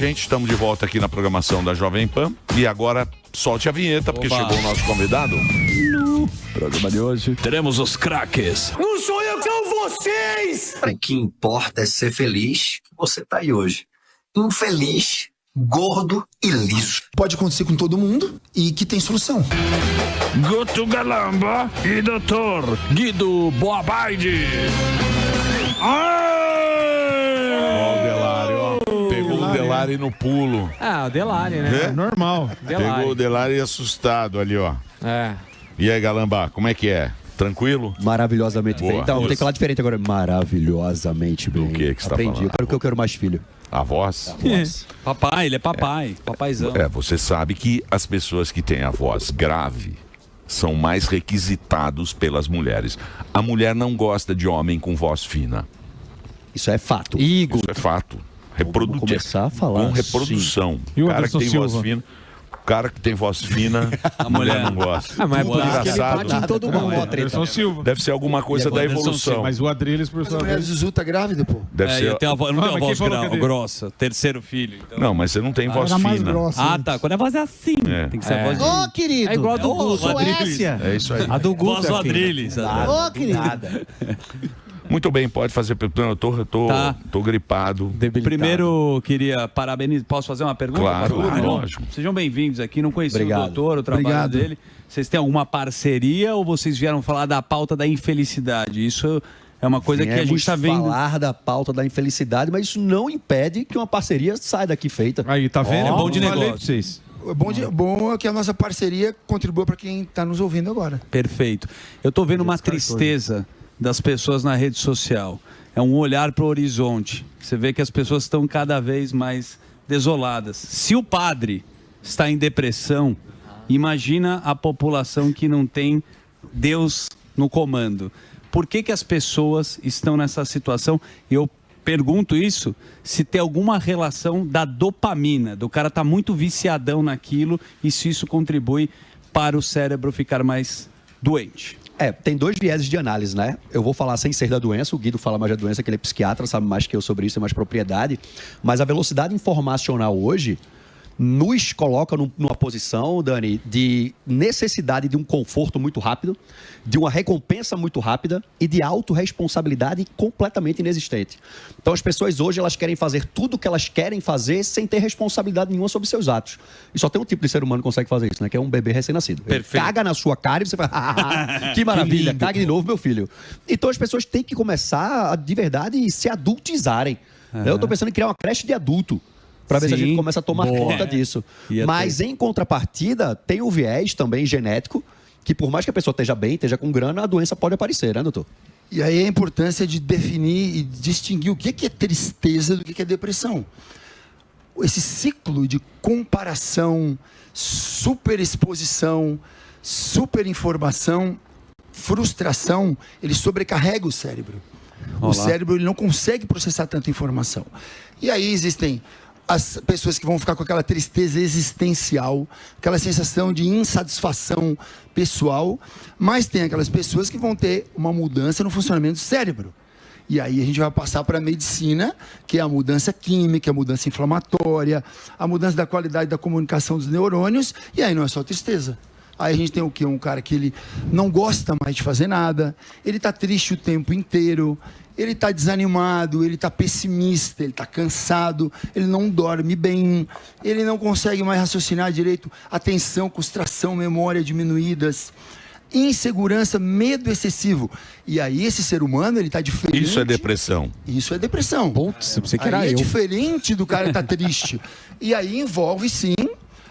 Gente, estamos de volta aqui na programação da Jovem Pan. E agora, solte a vinheta, porque chegou o nosso convidado. No programa de hoje, teremos os craques. Não sou eu, são vocês! O que importa é ser feliz. Você tá aí hoje. Infeliz, gordo e liso. Pode acontecer com todo mundo e que tem solução. Guto Galamba e Dr. Guido Boabaide. O Delari no pulo. Ah, o Delari, né? É? Normal. Delari. Pegou o Delari assustado ali, ó. É. E aí, Galambá, como é que é? Tranquilo? Maravilhosamente Boa. bem. Então, tem que falar diferente agora. Maravilhosamente bem. O que você tá Aprendi. falando? Eu quero mais filho. A voz? Papai, ele é papai. Papaizão. Você sabe que as pessoas que têm a voz grave são mais requisitados pelas mulheres. A mulher não gosta de homem com voz fina. Isso é fato. Isso é fato. Vamos começar a falar com reprodução. E o cara que Anderson tem voz Silva? fina, o cara que tem voz fina, a mulher não gosta. Ah, mas é por isso que ele Engraçado. bate em todo mundo. Anderson Silva. Deve ser alguma coisa da evolução. Mas o Adriles, por sua A mulher vez. Zuzu tá grávida, pô. Deve ser... Eu tenho eu não tenho mas a quem voz falou que ele- grossa. Terceiro filho. Então. Não, mas você não tem voz Era mais fina. grossa. Ah, tá. Quando a voz é assim. É. Tem que ser a voz de... Ô, querido. É igual a do Guto. Suécia. É isso aí. A do Guto. Voz do é fina. Adriles. Ô, querido. Muito Muito bem, pode fazer. Eu tô gripado. Primeiro, queria parabenizar. Posso fazer uma pergunta? Claro, Claro. lógico. Sejam bem-vindos aqui. Não conheci Obrigado. o doutor, o trabalho Obrigado. dele. Vocês têm alguma parceria ou vocês vieram falar da pauta da infelicidade? Isso é uma coisa que a gente está vendo. falar da pauta da infelicidade, mas isso não impede que uma parceria saia daqui feita. Aí, tá vendo? Ó, bom de Falei negócio. pra vocês. Bom é que a nossa parceria contribua para quem tá nos ouvindo agora. Perfeito. Eu tô vendo uma tristeza das pessoas na rede social. É um olhar para o horizonte. Você vê que as pessoas estão cada vez mais desoladas. Se o padre está em depressão, imagina a população que não tem Deus no comando. Por que que as pessoas estão nessa situação? Eu pergunto isso se tem alguma relação da dopamina, do cara estar muito viciadão naquilo e se isso contribui para o cérebro ficar mais doente. Tem dois vieses de análise, né? Eu vou falar sem ser da doença, o Guido fala mais da doença, que ele é psiquiatra, sabe mais que eu sobre isso, tem mais propriedade. Mas a velocidade informacional hoje nos coloca numa posição, Dani, de necessidade de um conforto muito rápido, de uma recompensa muito rápida e de autorresponsabilidade completamente inexistente. Então as pessoas hoje elas querem fazer tudo o que elas querem fazer sem ter responsabilidade nenhuma sobre seus atos. E só tem um tipo de ser humano que consegue fazer isso, né? Que é um bebê recém-nascido. Ele Perfeito. caga na sua cara e você fala, que maravilha, cague de novo, meu filho. Então as pessoas têm que começar a, de verdade, se adultizarem. Eu estou pensando em criar uma creche de adulto, para ver se a Sim. gente começa a tomar Boa. conta disso. Ia Mas, ter. em contrapartida, tem o viés também genético, que por mais que a pessoa esteja bem, esteja com grana, a doença pode aparecer, né, doutor? E aí a importância de definir e distinguir o que é tristeza do que é depressão. Esse ciclo de comparação, superexposição, superinformação, frustração, ele sobrecarrega o cérebro. O cérebro ele não consegue processar tanta informação. E aí existem as pessoas que vão ficar com aquela tristeza existencial, aquela sensação de insatisfação pessoal, mas tem aquelas pessoas que vão ter uma mudança no funcionamento do cérebro. E aí a gente vai passar para a medicina, que é a mudança química, a mudança inflamatória, a mudança da qualidade da comunicação dos neurônios, e aí não é só tristeza. Aí a gente tem o quê? Um cara que ele não gosta mais de fazer nada, ele está triste o tempo inteiro, ele está desanimado, ele está pessimista, ele está cansado, ele não dorme bem, ele não consegue mais raciocinar direito, atenção, concentração, memória diminuídas, insegurança, medo excessivo. E aí esse ser humano, ele está diferente. Isso é depressão. Isso é depressão. Putz, você que Aí era é eu. diferente do cara que tá triste. E aí envolve, sim,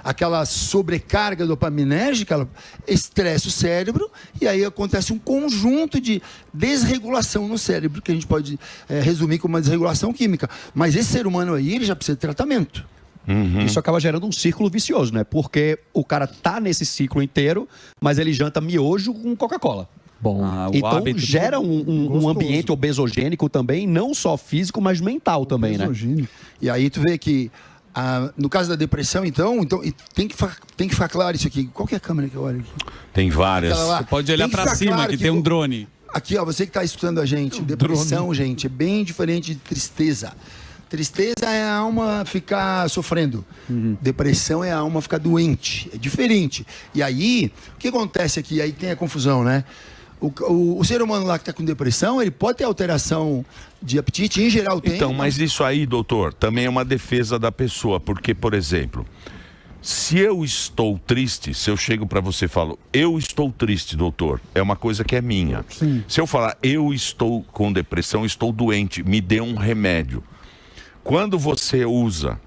aquela sobrecarga dopaminérgica, ela estressa o cérebro, e aí acontece um conjunto de desregulação no cérebro, que a gente pode resumir como uma desregulação química. Mas esse ser humano aí, ele já precisa de tratamento. Isso acaba gerando um círculo vicioso, né? Porque o cara tá nesse ciclo inteiro, mas ele janta miojo com Coca-Cola. Bom, Então gera um ambiente obesogênico também, não só físico, mas mental também, né? E aí tu vê que, no caso da depressão, então e tem que ficar claro isso aqui. Qual que é a câmera que eu olho aqui? Tem várias. Aquela lá. Você pode olhar Tem que para ficar cima, claro que que tem um o- drone. Aqui, ó, você que está escutando a gente, depressão, gente, é bem diferente de tristeza. Tristeza é a alma ficar sofrendo. Depressão é a alma ficar doente. É diferente. E aí, o que acontece aqui? Aí tem a confusão, né? O ser humano lá que está com depressão, ele pode ter alteração de apetite, em geral tem. Então, mas isso aí, doutor, também é uma defesa da pessoa, porque, por exemplo, se eu estou triste, se eu chego para você e falo, eu estou triste, doutor, é uma coisa que é minha. Sim. Se eu falar, eu estou com depressão, estou doente, me dê um remédio. Quando você usa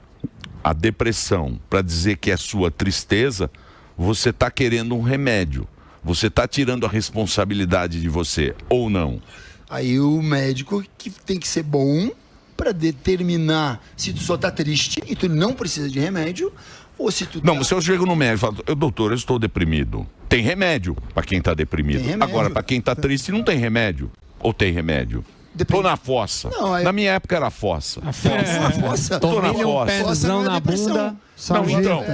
a depressão para dizer que é sua tristeza, você está querendo um remédio. Você está tirando a responsabilidade de você, ou não? Aí o médico que tem que ser bom para determinar se tu só tá triste e tu não precisa de remédio, ou se tu Não, se eu chego no médico e falo, doutor, eu estou deprimido. Tem remédio para quem está deprimido. Tem remédio. Agora, para quem está triste, não tem remédio. Ou tem remédio? Tô na fossa. Não, Na minha época era fossa. A fossa. Tô na Tomei um fossa. pezão na bunda. Não,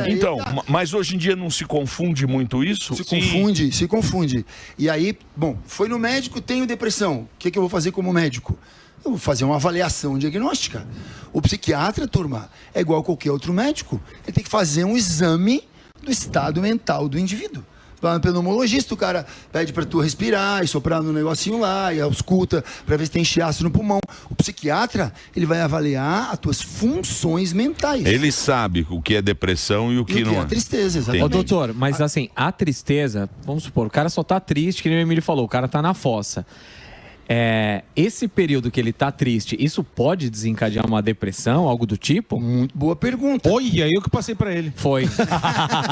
então, mas hoje em dia não se confunde muito isso? Se confunde. E aí, bom, foi no médico, tenho depressão. O que eu vou fazer como médico? Eu vou fazer uma avaliação diagnóstica. O psiquiatra, turma, é igual a qualquer outro médico. Ele tem que fazer um exame do estado mental do indivíduo. Vai no pneumologista, o cara pede pra tu respirar e soprar no negocinho lá, e ausculta pra ver se tem chiaço no pulmão. O psiquiatra, ele vai avaliar as tuas funções mentais. Ele sabe o que é depressão e o que não é. A tristeza, exatamente. Ô, doutor, mas assim, a tristeza, vamos supor, o cara só tá triste, que nem o Emílio falou, o cara tá na fossa. Esse período que ele tá triste, isso pode desencadear uma depressão, algo do tipo? Muito boa pergunta. Olha, eu que passei pra ele. Foi.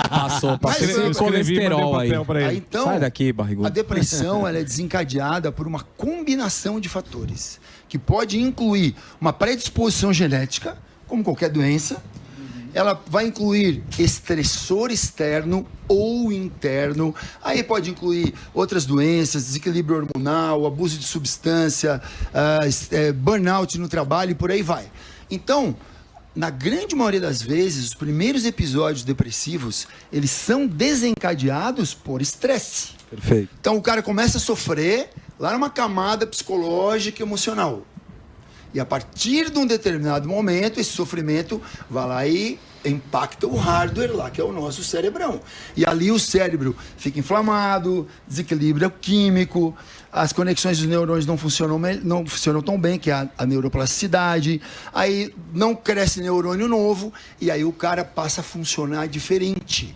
Passou Eu escrevi, colesterol mandei aí. papel pra ele. Então, Sai daqui, barrigudo. a depressão ela é desencadeada por uma combinação de fatores, que pode incluir uma predisposição genética, como qualquer doença. Ela vai incluir estressor externo ou interno. Aí pode incluir outras doenças, desequilíbrio hormonal, abuso de substância, burnout no trabalho e por aí vai. Então, na grande maioria das vezes, os primeiros episódios depressivos, eles são desencadeados por estresse. Perfeito. Então o cara começa a sofrer lá numa camada psicológica e emocional. E a partir de um determinado momento, esse sofrimento vai lá e impacta o hardware lá, que é o nosso cerebrão. E ali o cérebro fica inflamado, desequilíbrio químico, as conexões dos neurônios não funcionam tão bem, que é a neuroplasticidade, aí não cresce neurônio novo, e aí o cara passa a funcionar diferente.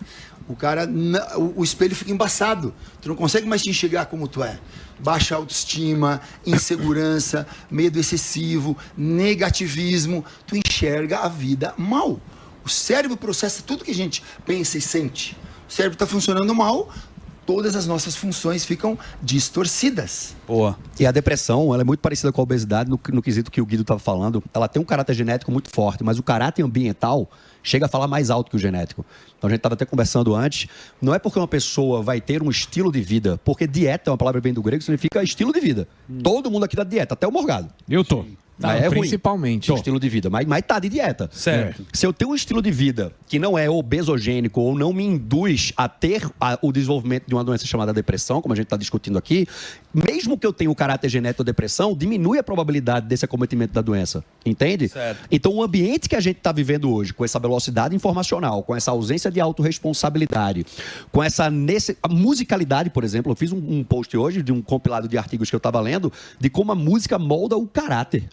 O espelho fica embaçado, tu não consegue mais te enxergar como tu é. Baixa autoestima, insegurança, medo excessivo, negativismo, tu enxerga a vida mal. O cérebro processa tudo que a gente pensa e sente. O cérebro está funcionando mal, todas as nossas funções ficam distorcidas. Boa. E a depressão, ela é muito parecida com a obesidade no quesito que o Guido estava falando. Ela tem um caráter genético muito forte, mas o caráter ambiental chega a falar mais alto que o genético. Então a gente estava até conversando antes, não é porque uma pessoa vai ter um estilo de vida, porque dieta é uma palavra bem do grego, significa estilo de vida. Todo mundo aqui dá dieta, até o Morgado. Eu tô. Mas é principalmente. ruim, o estilo de vida, mas tá de dieta. Certo. Se eu tenho um estilo de vida que não é obesogênico ou não me induz a ter o desenvolvimento de uma doença chamada depressão, como a gente está discutindo aqui, mesmo que eu tenha o caráter genético da depressão, diminui a probabilidade desse acometimento da doença. Entende? Certo. Então, o ambiente que a gente está vivendo hoje, com essa velocidade informacional, com essa ausência de autorresponsabilidade, com essa a musicalidade, por exemplo, eu fiz um post hoje de um compilado de artigos que eu estava lendo, de como a música molda o caráter.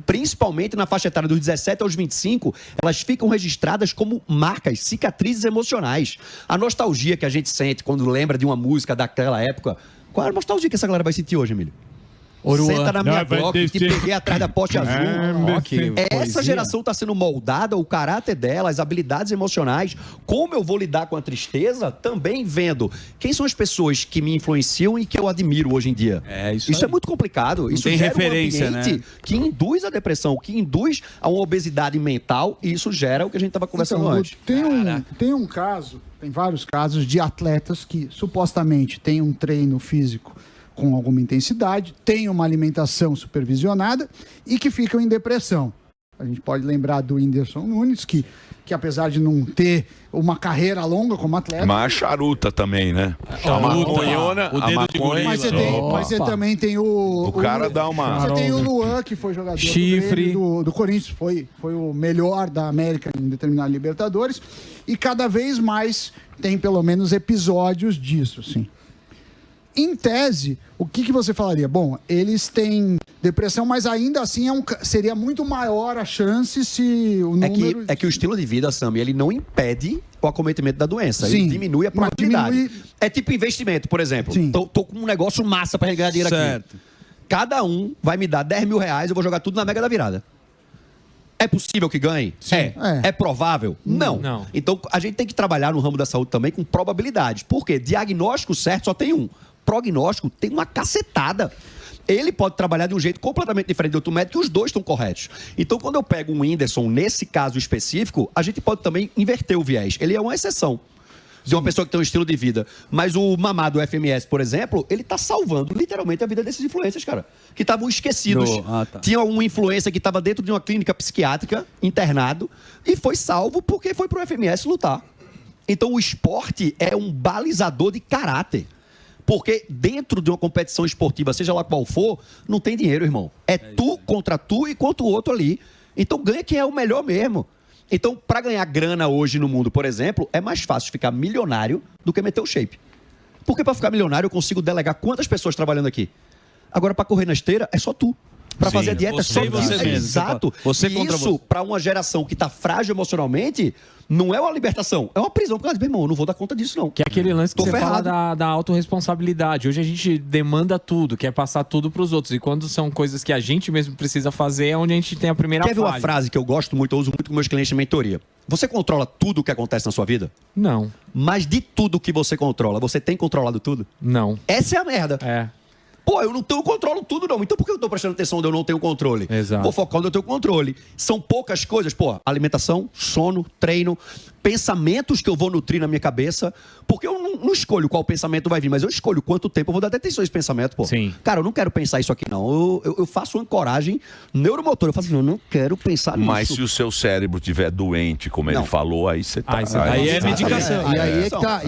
Principalmente na faixa etária dos 17 aos 25, elas ficam registradas como marcas, cicatrizes emocionais. A nostalgia que a gente sente quando lembra de uma música daquela época, qual é a nostalgia que essa galera vai sentir hoje, Emílio? Senta na minha Glock, te peguei atrás da Porsche azul. Essa geração está sendo moldada, o caráter dela, as habilidades emocionais, como eu vou lidar com a tristeza, também vendo quem são as pessoas que me influenciam e que eu admiro hoje em dia. Isso é muito complicado. Isso tem gera referência, um ambiente que induz a depressão, que induz a uma obesidade mental, e isso gera o que a gente estava conversando antes. Tem um caso, tem vários casos de atletas que supostamente têm um treino físico com alguma intensidade, têm uma alimentação supervisionada e que ficam em depressão. A gente pode lembrar do Whindersson Nunes, que apesar de não ter uma carreira longa como atleta... Mas a charuta também, né? A maconhona, o dedo de gorila. Mas você também tem o cara dá uma... Você tem o Luan, que foi jogador Chifre. do Corinthians, foi o melhor da América em determinado Libertadores, e cada vez mais tem pelo menos episódios disso, assim. Em tese, o que você falaria? Bom, eles têm depressão, mas ainda assim seria muito maior a chance se o número... É que o estilo de vida, Sam, ele não impede o acometimento da doença. Sim, ele diminui a mas probabilidade. É tipo investimento, por exemplo. Sim. Tô com um negócio massa para ganhar dinheiro Certo. aqui. Cada um vai me dar 10 mil reais, eu vou jogar tudo na Mega da Virada. É possível que ganhe? É provável? Não. Não. Então, a gente tem que trabalhar no ramo da saúde também com probabilidades. Por quê? Diagnóstico certo só tem um. Prognóstico tem uma cacetada. Ele pode trabalhar de um jeito completamente diferente do outro médico e os dois estão corretos. Então, quando eu pego um Whindersson, nesse caso específico, a gente pode também inverter o viés. Ele é uma exceção de uma pessoa que tem um estilo de vida. Mas o Mamá do FMS, por exemplo, ele tá salvando literalmente a vida desses influencers, cara. Que estavam esquecidos. Tinha um influencer que estava dentro de uma clínica psiquiátrica, internado, e foi salvo porque foi pro FMS lutar. Então, o esporte é um balizador de caráter. Porque dentro de uma competição esportiva, seja lá qual for, não tem dinheiro, irmão. É tu contra tu e contra o outro ali. Então ganha quem é o melhor mesmo. Então, para ganhar grana hoje no mundo, por exemplo, é mais fácil ficar milionário do que meter o shape. Porque para ficar milionário eu consigo delegar quantas pessoas trabalhando aqui. Agora, para correr na esteira, é só tu. Para fazer a dieta é só tu. Exato. Você e contra isso, para uma geração que está frágil emocionalmente, não é uma libertação, é uma prisão. Porque, meu irmão, eu não vou dar conta disso, não. Que é aquele lance que Tô você ferrado. fala da autorresponsabilidade. Hoje a gente demanda tudo, quer passar tudo pros outros. E quando são coisas que a gente mesmo precisa fazer, é onde a gente tem a primeira Quer ver uma falha. frase que eu gosto muito, eu uso muito com meus clientes de mentoria? Você controla tudo o que acontece na sua vida? Não. Mas de tudo que você controla, você tem controlado tudo? Não. Essa é a merda. É. Pô, eu não tenho controle tudo, não. Então por que eu tô prestando atenção onde eu não tenho controle? Exato. Vou focar onde eu tenho controle. São poucas coisas, pô. Alimentação, sono, treino, pensamentos que eu vou nutrir na minha cabeça. Porque eu não escolho qual pensamento vai vir, mas eu escolho quanto tempo eu vou dar atenção a esse pensamento, pô. Sim. Cara, eu não quero pensar isso aqui, não. Eu faço ancoragem neuromotora. Eu faço assim, eu não quero pensar nisso. Mas se o seu cérebro estiver doente, como ele falou, aí você tá... Aí é medicação. E aí é que tá.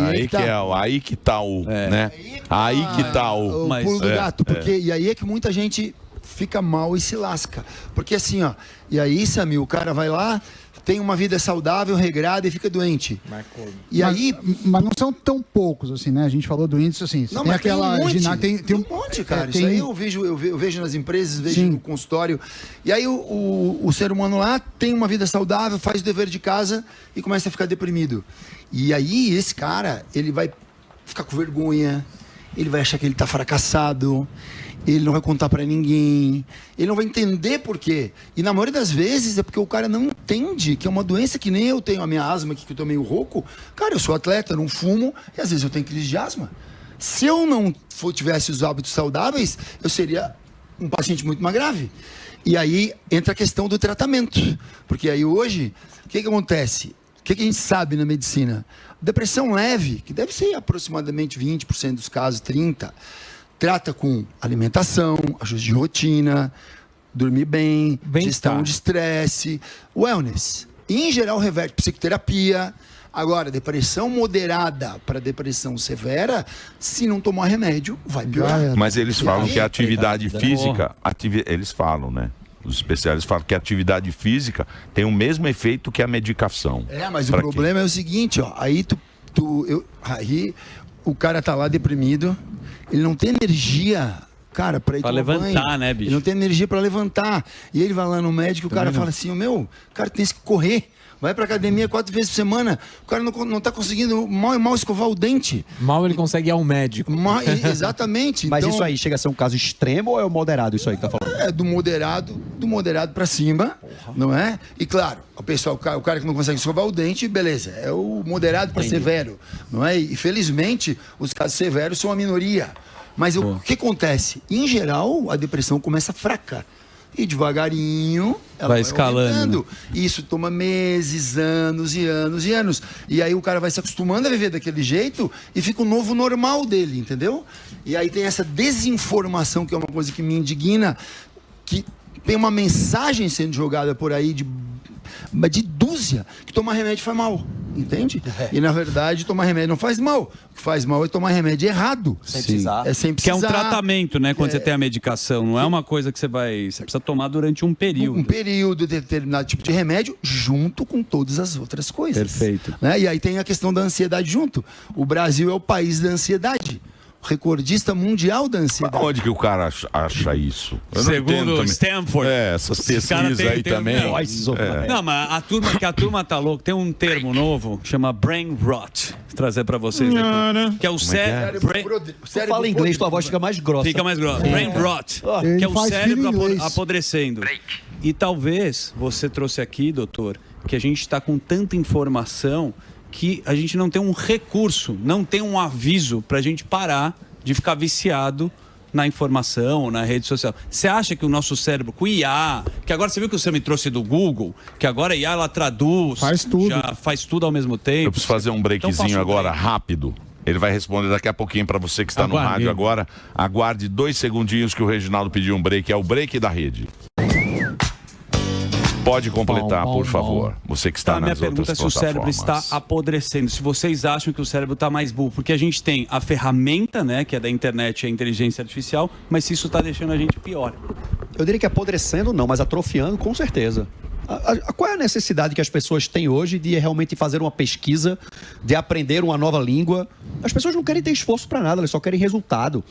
Aí que tá o... né? Aí que tá o... O pulo do gato, porque e aí é que muita gente fica mal e se lasca. Porque assim, ó, e aí, Samir, o cara vai lá, tem uma vida saudável, regrada e fica doente. E aí, Mas não são tão poucos, assim, né? A gente falou do índice, assim. não, Tem mas aquela tem um monte, ginástica. tem um monte, cara. tem- Isso aí eu vejo nas empresas, vejo Sim. no consultório. E aí o ser humano lá tem uma vida saudável, faz o dever de casa e começa a ficar deprimido. E aí esse cara, ele vai ficar com vergonha, ele vai achar que ele tá fracassado, ele não vai contar pra ninguém, ele não vai entender por quê. E na maioria das vezes é porque o cara não entende que é uma doença que nem eu tenho a minha asma aqui, que eu tô meio rouco. Cara, eu sou atleta, não fumo, e às vezes eu tenho crise de asma. Se eu não tivesse os hábitos saudáveis, eu seria um paciente muito mais grave. E aí entra a questão do tratamento. Porque aí hoje, o que acontece? O que a gente sabe na medicina? Depressão leve, que deve ser aproximadamente 20% dos casos, 30%, trata com alimentação, ajuste de rotina, dormir bem, gestão de estresse, wellness. E, em geral, reverte psicoterapia. Agora, depressão moderada para depressão severa, se não tomar remédio, vai piorar. Mas eles falam aí, que a atividade física, eles falam, né? Os especialistas falam que a atividade física tem o mesmo efeito que a medicação. Mas o problema é o seguinte, ó, aí aí o cara tá lá deprimido, ele não tem energia, cara, para ir Pra tomar levantar, banho. né, bicho? Ele não tem energia para levantar. E ele vai lá no médico, o cara fala assim, cara, tem que correr. Vai pra academia 4 vezes por semana. O cara não tá conseguindo mal escovar o dente. Mal ele consegue ir ao médico. Exatamente. Mas então, isso aí chega a ser um caso extremo ou é o moderado isso aí que tá falando? é do moderado para cima, não é? E claro, o cara que não consegue escovar o dente, beleza, é o moderado para severo, não é? E felizmente os casos severos são a minoria. Mas o que acontece? Em geral, a depressão começa fraca. E devagarinho ela vai escalando. aumentando. Isso toma meses, anos e anos e anos. E aí o cara vai se acostumando a viver daquele jeito e fica o novo normal dele, entendeu? E aí tem essa desinformação, que é uma coisa que me indigna, que tem uma mensagem sendo jogada por aí de dúzia que tomar remédio faz mal, entende? E na verdade tomar remédio não faz mal. O que faz mal é tomar remédio errado. Sem precisar. É sem Que é precisar. um tratamento, né? Quando você tem a medicação. Não é uma coisa que você precisa tomar durante um período. Um período de determinado tipo de remédio junto com todas as outras coisas. Perfeito. Né? E aí tem a questão da ansiedade junto. O Brasil é o país da ansiedade. Recordista mundial da ansiedade. Onde que o cara acha isso? Eu não entendo Segundo também. Stanford. Essas Esse cara pesquisas aí também. Não, mas a turma tá louca. Tem um termo novo, chama brain rot. Vou trazer pra vocês aqui. Que é o cérebro. Fala inglês, tua voz fica mais grossa. Fica mais grossa. Brain rot. Ele Que é o faz cérebro filho inglês. apodrecendo. E talvez você trouxe aqui, doutor, que a gente está com tanta informação que a gente não tem um recurso, não tem um aviso para a gente parar de ficar viciado na informação, na rede social. Você acha que o nosso cérebro, com o IA, que agora você viu que você me trouxe do Google, que agora a IA ela traduz, Faz tudo. já faz tudo ao mesmo tempo. Eu preciso fazer um breakzinho Então faça um agora, break. rápido. Ele vai responder daqui a pouquinho para você que está no Aguardei. rádio agora. Aguarde 2 segundinhos que o Reginaldo pediu um break. É o break da rede. Pode completar, por favor. Você que está Então, a minha nas pergunta é outras se o cérebro está plataformas. apodrecendo, se vocês acham que o cérebro está mais burro, porque a gente tem a ferramenta, né, que é da internet, a inteligência artificial, mas se isso está deixando a gente pior. Eu diria que apodrecendo não, mas atrofiando com certeza. Qual é a necessidade que as pessoas têm hoje de realmente fazer uma pesquisa, de aprender uma nova língua? As pessoas não querem ter esforço para nada, elas só querem resultado.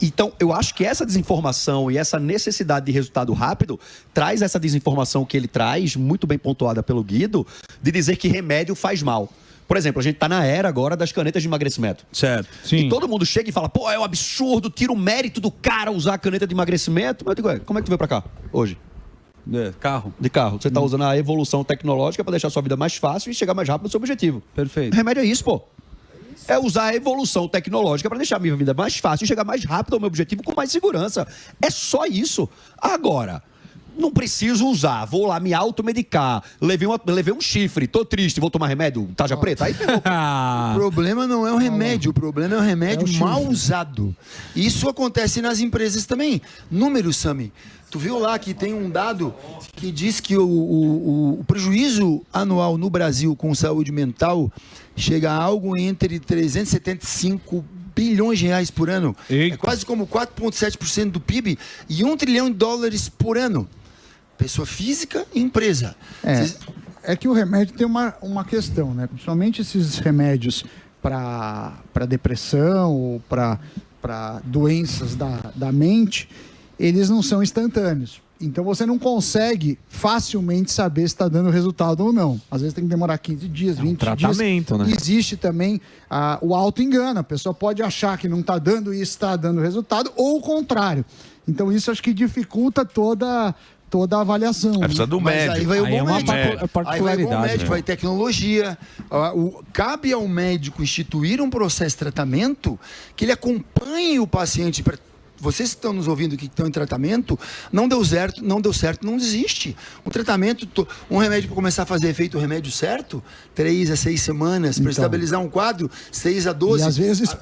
Então, eu acho que essa desinformação e essa necessidade de resultado rápido traz essa desinformação que ele traz, muito bem pontuada pelo Guido, de dizer que remédio faz mal. Por exemplo, a gente está na era agora das canetas de emagrecimento. Certo. E todo mundo chega e fala, pô, é um absurdo, tira o mérito do cara usar a caneta de emagrecimento. Mas eu digo, como é que tu veio para cá hoje? Carro. De carro. Você está usando a evolução tecnológica para deixar a sua vida mais fácil e chegar mais rápido no seu objetivo. Perfeito. Remédio é isso, pô. É usar a evolução tecnológica para deixar a minha vida mais fácil e chegar mais rápido ao meu objetivo com mais segurança. É só isso. Agora, não preciso usar, vou lá me automedicar, levei um chifre, tô triste, vou tomar remédio, tarja preta, aí ferrou. O problema não é o remédio, o problema é o remédio mal usado. Isso acontece nas empresas também. Números, Sami. Tu viu lá que tem um dado que diz que o prejuízo anual no Brasil com saúde mental chega a algo entre 375 bilhões de reais por ano. É quase como 4,7% do PIB e $1 trilhão por ano. Pessoa física e empresa. É que o remédio tem uma questão, né? Principalmente esses remédios para depressão ou para doenças da mente, eles não são instantâneos. Então você não consegue facilmente saber se está dando resultado ou não. Às vezes tem que demorar 15 dias, 20 tratamento, dias. né? Existe também o auto-engano. A pessoa pode achar que não está dando e está dando resultado, ou o contrário. Então isso acho que dificulta toda a avaliação. Precisa do Mas médico. aí vai o Aí é bom uma médico. Aí vai o bom particularidade, médico, né? vai tecnologia. Cabe ao médico instituir um processo de tratamento que ele acompanhe o paciente. Vocês que estão nos ouvindo que estão em tratamento, não deu certo, não desiste. Um tratamento, um remédio para começar a fazer efeito, o remédio certo, 3 a 6 semanas, para estabilizar um quadro, 6 a 12. E às vezes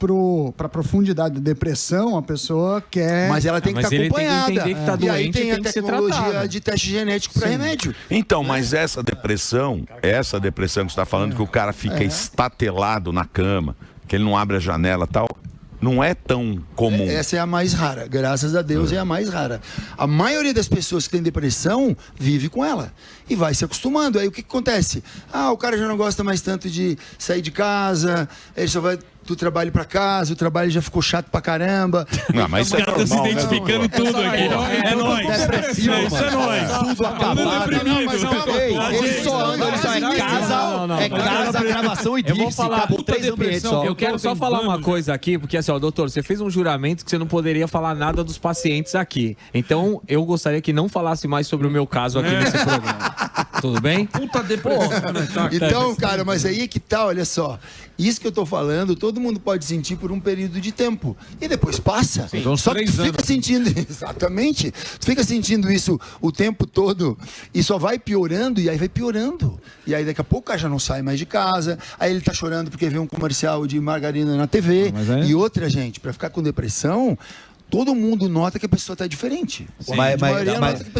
para profundidade da depressão, a pessoa quer... Mas ela tem que Mas estar ele tem que acompanhada. entender que tá E aí doente e tem a tem que ser tecnologia tratado. de teste genético para remédio. Então, mas essa depressão que você está falando, que o cara fica estatelado na cama, que ele não abre a janela e tal, não é tão comum. Essa é a mais rara, graças a Deus é a mais rara. A maioria das pessoas que tem depressão vive com ela e vai se acostumando. Aí o que acontece? O cara já não gosta mais tanto de sair de casa, ele só vai do trabalho pra casa, o trabalho já ficou chato pra caramba. Não, mas isso é normal, se identificando né? tudo aqui. É nóis. Depressivo, Isso é nóis. Tudo acabado. Não, mas calma. Ele só é casa, casa, gravação e Eu vou disse, falar acabou puta 3 ambientes só. Eu quero só falar uma coisa aqui, porque assim, ó, doutor, você fez um juramento que você não poderia falar nada dos pacientes aqui. Então, eu gostaria que não falasse mais sobre o meu caso aqui nesse programa. Tudo bem? Puta depressão, né? Então, cara, mas aí é que tá, olha só. Isso que eu tô falando, todo mundo pode sentir por um período de tempo. E depois passa. Então, uns Só que 3 tu fica sentindo, exatamente, tu fica sentindo isso o tempo todo e só vai piorando e aí vai piorando. E aí daqui a pouco o cara já não sai mais de casa, aí ele tá chorando porque vê um comercial de margarina na TV. Mas é- E outra, gente, pra ficar com depressão, todo mundo nota que a pessoa está diferente.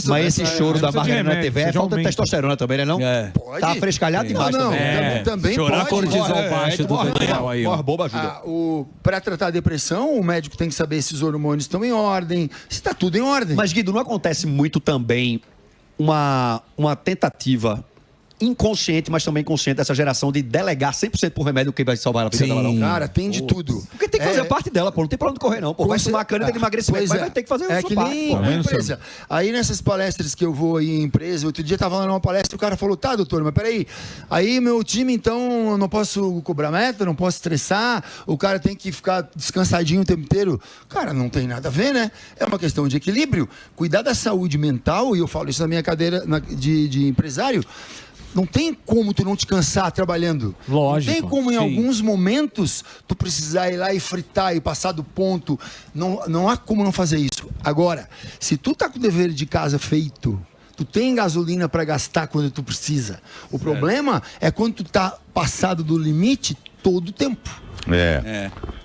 Mas esse choro da Margarina na TV é falta de testosterona também, né? Não? Pode. Tá frescalhado demais também. Também chorar pode. cortisol baixo do Daniel aí, ó. Boba ajuda. Para tratar a depressão, o médico tem que saber se os hormônios estão em ordem, se está tudo em ordem. Mas, Guido, não acontece muito também uma tentativa inconsciente, mas também consciente dessa geração de delegar 100% por remédio que vai salvar a vida dela, não? Cara, tem de tudo. Porque tem que fazer parte dela, pô. Não tem pra onde correr, não. Pô, vai tomar a cana de emagrecimento, mas vai ter que fazer o que nem empresa. Aí nessas palestras que eu vou aí em empresa, outro dia tava lá numa palestra e o cara falou, tá, doutor, mas peraí, aí meu time, então, eu não posso cobrar meta, não posso estressar, o cara tem que ficar descansadinho o tempo inteiro. Cara, não tem nada a ver, né? É uma questão de equilíbrio. Cuidar da saúde mental, e eu falo isso na minha cadeira de empresário, não tem como tu não te cansar trabalhando. Lógico. Não tem como em alguns momentos tu precisar ir lá e fritar e passar do ponto. Não há como não fazer isso. Agora, se tu tá com o dever de casa feito, tu tem gasolina para gastar quando tu precisa. O problema é quando tu tá passado do limite todo o tempo.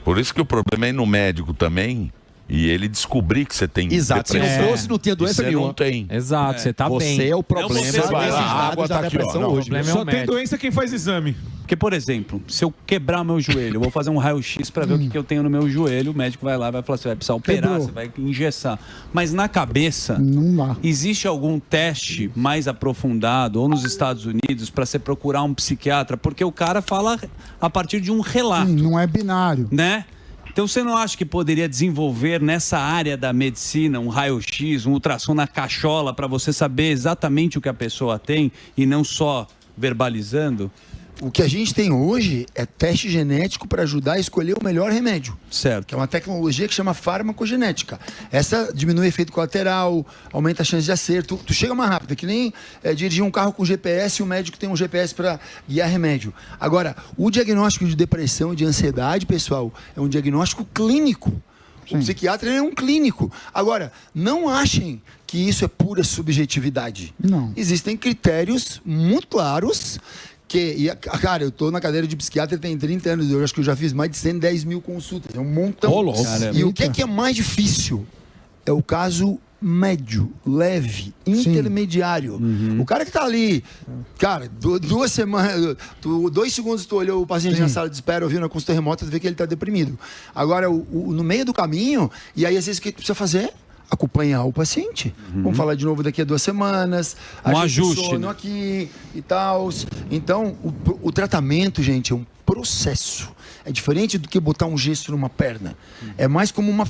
Por isso que o problema é ir no médico também. E ele descobrir que você tem Exato, se não fosse, não tinha doença nenhuma. Não tem. Exato, você tá bem. Você é o problema. Você vai lá, a água tá aqui, ó. O problema é Só o tem médico. doença quem faz exame. Porque, por exemplo, se eu quebrar meu joelho, eu vou fazer um raio-x para ver o que eu tenho no meu joelho, o médico vai lá e vai falar, você vai precisar operar, você vai engessar. Mas na cabeça, Não dá. existe algum teste mais aprofundado, ou nos Estados Unidos, para você procurar um psiquiatra? Porque o cara fala a partir de um relato, Sim, não é binário. né? Então você não acha que poderia desenvolver nessa área da medicina um raio-x, um ultrassom na cachola para você saber exatamente o que a pessoa tem e não só verbalizando? O que a gente tem hoje é teste genético para ajudar a escolher o melhor remédio. Certo. Que é uma tecnologia que chama farmacogenética. Essa diminui o efeito colateral, aumenta a chance de acerto. Tu chega mais rápido, é que nem dirigir um carro com GPS e o médico tem um GPS para guiar remédio. Agora, o diagnóstico de depressão e de ansiedade, pessoal, é um diagnóstico clínico. O psiquiatra é um clínico. Agora, não achem que isso é pura subjetividade. Não. Existem critérios muito claros cara, eu tô na cadeira de psiquiatra tem 30 anos, eu acho que eu já fiz mais de 110 mil consultas, é um montão. E o que é mais difícil? É o caso médio, leve, intermediário. O cara que tá ali, cara, 2 semanas, 2 segundos tu olhou o paciente na sala de espera, ouviu na consulta remota, tu vê que ele tá deprimido. Agora, no meio do caminho, e aí às vezes o que tu precisa fazer? Acompanhar o paciente. Vamos falar de novo daqui a 2 semanas. Um ajuste, sono aqui e tal. Então, o tratamento, gente, é um processo. É diferente do que botar um gesso numa perna. É mais como uma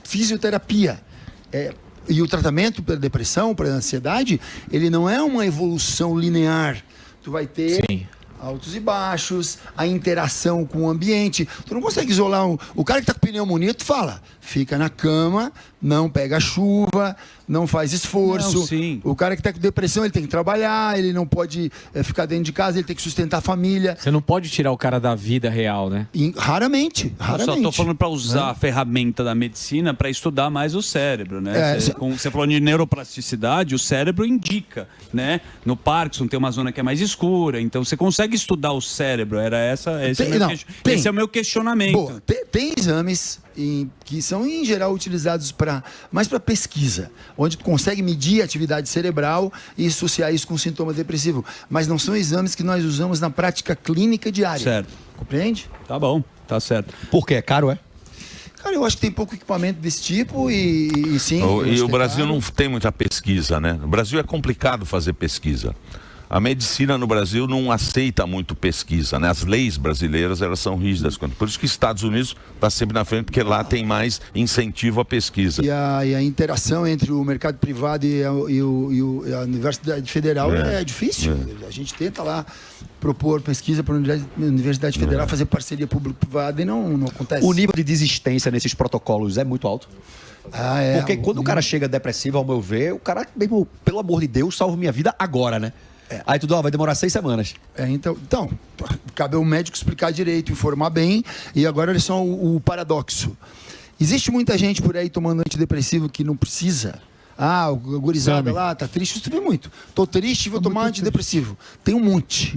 fisioterapia. E o tratamento para depressão, para ansiedade, ele não é uma evolução linear. Tu vai ter altos e baixos, a interação com o ambiente. Tu não consegue isolar o cara que tá com pneumonia, tu fala, fica na cama, não pega chuva, não faz esforço. Não, sim. O cara que tá com depressão, ele tem que trabalhar, ele não pode ficar dentro de casa, ele tem que sustentar a família. Você não pode tirar o cara da vida real, né? Raramente. Eu só tô falando para usar a ferramenta da medicina para estudar mais o cérebro, né? Você falou de neuroplasticidade, o cérebro indica, né? No Parkinson tem uma zona que é mais escura, então você consegue estudar o cérebro. Esse é o meu questionamento. Boa. Tem exames que são em geral utilizados mais para pesquisa, onde tu consegue medir a atividade cerebral e associar isso com sintoma depressivo, mas não são exames que nós usamos na prática clínica diária. Certo. Compreende? Tá bom, tá certo. Por quê? É caro, é? Cara, eu acho que tem pouco equipamento desse tipo e sim. E o Brasil não tem muita pesquisa, né? No Brasil é complicado fazer pesquisa. A medicina no Brasil não aceita muito pesquisa, né? As leis brasileiras, elas são rígidas. Por isso que Estados Unidos está sempre na frente, porque lá tem mais incentivo à pesquisa. E a interação entre o mercado privado e a Universidade Federal é difícil. A gente tenta lá propor pesquisa para a Universidade Federal, fazer parceria público-privada e não acontece. O nível de desistência nesses protocolos é muito alto? Porque quando o cara chega depressivo, ao meu ver, o cara, mesmo, pelo amor de Deus, salva minha vida agora, né? Aí tudo, vai demorar 6 semanas. Então, cabe ao médico explicar direito, informar bem. E agora olha só o paradoxo. Existe muita gente por aí tomando antidepressivo que não precisa. O gurizada lá tá triste, isso tu vê muito. Tô triste, vou tomar antidepressivo. Tem um monte.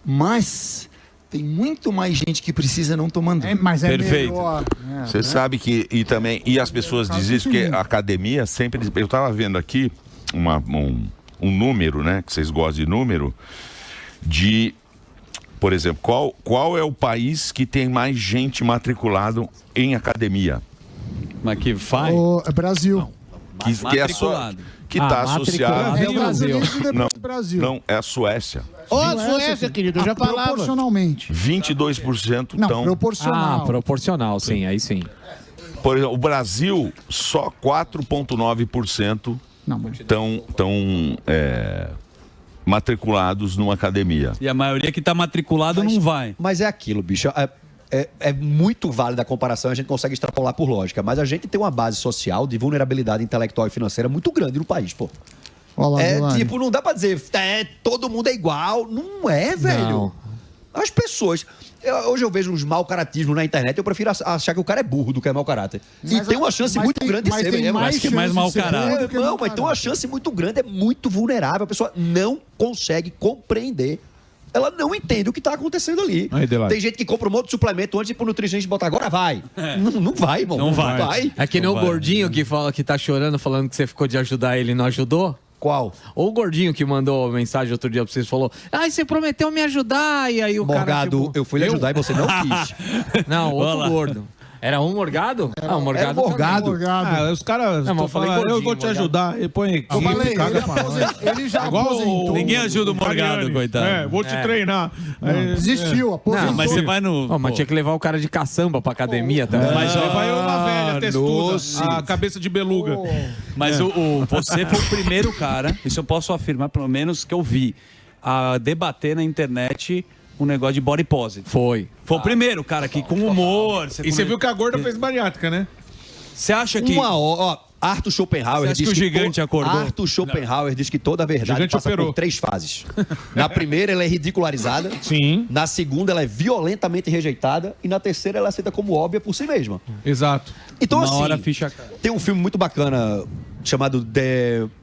Mas tem muito mais gente que precisa não tomando. Mas é Perfeito. melhor. Você sabe que, e as pessoas dizem isso, que a academia sempre... Eu estava vendo aqui um número, né, que vocês gostam de número, por exemplo, qual é o país que tem mais gente matriculado em academia? Mas que vai? O Brasil. Que está associado... É o Brasil. Não, Brasil. não, é a Suécia. Ô, Suécia, querido, eu já falava. Proporcionalmente. 22% Não, estão... proporcional. Proporcional, sim, aí sim. Por exemplo, o Brasil, só 4,9% estão matriculados numa academia. E a maioria que está matriculado não vai. Mas é aquilo, bicho. É muito válida a comparação, a gente consegue extrapolar por lógica, mas a gente tem uma base social de vulnerabilidade intelectual e financeira muito grande no país, pô. Olá, Tipo, não dá pra dizer, todo mundo é igual. Não é, velho. Não. As pessoas... hoje eu vejo uns mau caratismos na internet, eu prefiro achar que o cara é burro do que é mau caráter. E tem uma chance muito grande de ser mesmo. Acho que é mais mau caráter. Não, mas tem uma chance muito grande, é muito vulnerável. A pessoa não consegue compreender. Ela não entende o que está acontecendo ali. Tem gente que compra um monte de suplemento antes de ir pro nutricionista botar agora vai. Não vai, irmão. Não vai. É que nem o gordinho que fala que tá chorando, falando que você ficou de ajudar ele e não ajudou. Qual? Ou o gordinho que mandou mensagem outro dia pra vocês, falou: você prometeu me ajudar, e aí o Morgado, cara, tipo, eu fui lhe ajudar e você não quis. Não, outro gordo. Era um morgado? Era um morgado. Morgado. Os caras Não, mas eu falei falam, eu gordinho, vou te morgado. ajudar. E põe aqui. Eu falei, e caga pra nós. ele já Igual aposentou. Ninguém ajuda o Morgado, Mariani. coitado. Vou te treinar. Desistiu, aposentou. Não, mas você vai no... Não, mas tinha que levar o cara de caçamba pra academia também. Mas, ó, Vai eu na velha, testuda, doce. a cabeça de beluga. Mas você foi o primeiro cara, isso eu posso afirmar, pelo menos que eu vi, a debater na internet um negócio de body positive. Foi. Foi o primeiro, cara, que com humor... E você viu que a gorda fez bariátrica, né? Você acha que... Arthur Schopenhauer Você acha diz que o gigante acordou? Arthur Schopenhauer diz que toda a verdade Gigante passa operou. por 3 fases. Na primeira, ela é ridicularizada. Sim. Na segunda, ela é violentamente rejeitada. E na terceira, ela é aceita como óbvia por si mesma. Exato. Então, Uma assim, hora a ficha cai. tem um filme muito bacana chamado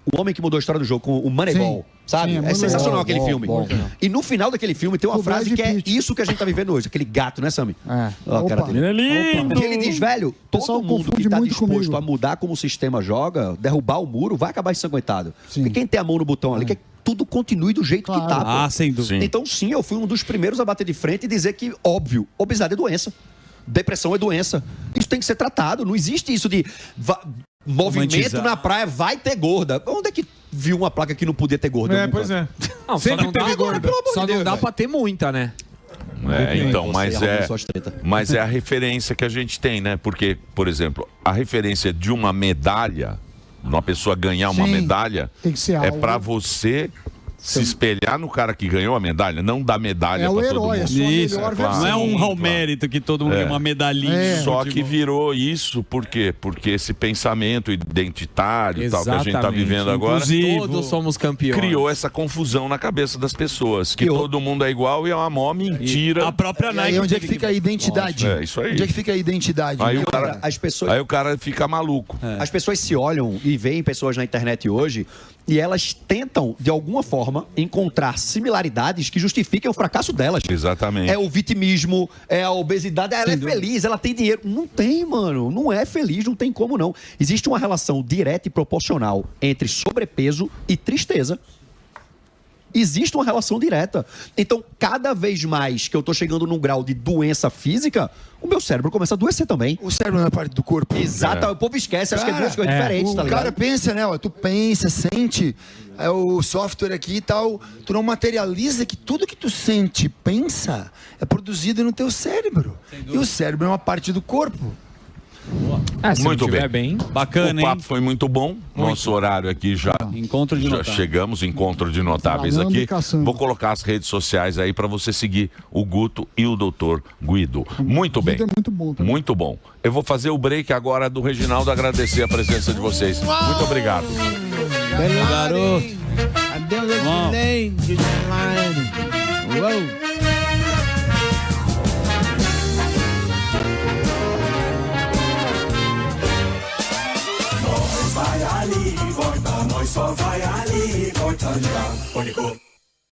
O Homem que Mudou a História do Jogo, com o Moneyball. Sabe? Sim, é É muito sensacional bom, aquele bom, filme. bom. E no final daquele filme tem uma O frase Brad que é Pitt. isso que a gente tá vivendo hoje. Aquele gato, né, Sammy? É. Ó, cara Opa. dele. Ele é lindo. Que ele diz, velho, pessoal todo mundo que confunde está muito disposto comigo. a mudar como o sistema joga, derrubar o muro, vai acabar ensanguentado. Sim. Porque quem tem a mão no botão ali, quer que tudo continue do jeito que Claro. tá. pô. Ah, sem dúvida. Sim. Então, sim, eu fui um dos primeiros a bater de frente e dizer que, óbvio, obesidade é doença. Depressão é doença. Isso tem que ser tratado. Não existe isso de movimento Romantizar. na praia, vai ter gorda. Onde é que viu uma placa que não podia ter gorda? É, nunca? pois é. Não, Sempre só não teve dá, gorda. Pelo amor Só de Deus, não dá velho. pra ter muita, né? Então, Você mas arruma suas treta. mas é a referência que a gente tem, né? Porque, por exemplo, a referência de uma medalha, de uma pessoa ganhar uma Sim, medalha, tem que ser é algo- pra você se espelhar no cara que ganhou a medalha, não dar medalha É o pra todo herói, é mundo. sua Isso, melhor claro. Não é versão. um Claro. mérito que todo mundo É. ganha uma medalhinha. É. de Só futebol. que virou isso, por quê? Porque esse pensamento identitário e tal que a gente tá Exatamente. vivendo agora Inclusive, Todos somos campeões. criou essa confusão na cabeça das pessoas, que Eu- todo mundo é igual e é uma maior mentira. A própria E Nike. aí, onde é que fica a identidade? É, isso aí. Onde é que fica a identidade? Aí né? o cara, As pessoas... aí o cara fica maluco. As pessoas se olham e veem pessoas na internet hoje e elas tentam, de alguma forma, encontrar similaridades que justifiquem o fracasso delas. Exatamente. É o vitimismo, é a obesidade, ela é feliz, ela tem dinheiro. Não tem, mano. Não é feliz, não tem como não. Existe uma relação direta e proporcional entre sobrepeso e tristeza. Existe uma relação direta. Então, cada vez mais que eu tô chegando num grau de doença física, o meu cérebro começa a adoecer também. O cérebro não é parte do corpo. Exato, o povo esquece, acho que é duas coisas diferentes, O tá ligado? cara pensa, né? Ó, tu pensa, sente, é o software aqui e tal. Tu não materializa que tudo que tu sente, pensa, é produzido no teu cérebro. E o cérebro é uma parte do corpo. Se Muito não tiver bem. Bacana, O papo hein? foi muito bom. Nosso horário aqui já, Encontro de já notáveis. chegamos, encontro de notáveis Falando aqui. e caçando. Vou colocar as redes sociais aí para você seguir o Guto e o Dr. Guido. Muito bem. Guido é muito bom também. Muito bom. Eu vou fazer o break agora do Reginaldo, agradecer a presença de vocês. Muito obrigado. Garoto. Vamos. Vai ali, volta, nós só vai ali, volta já. Único.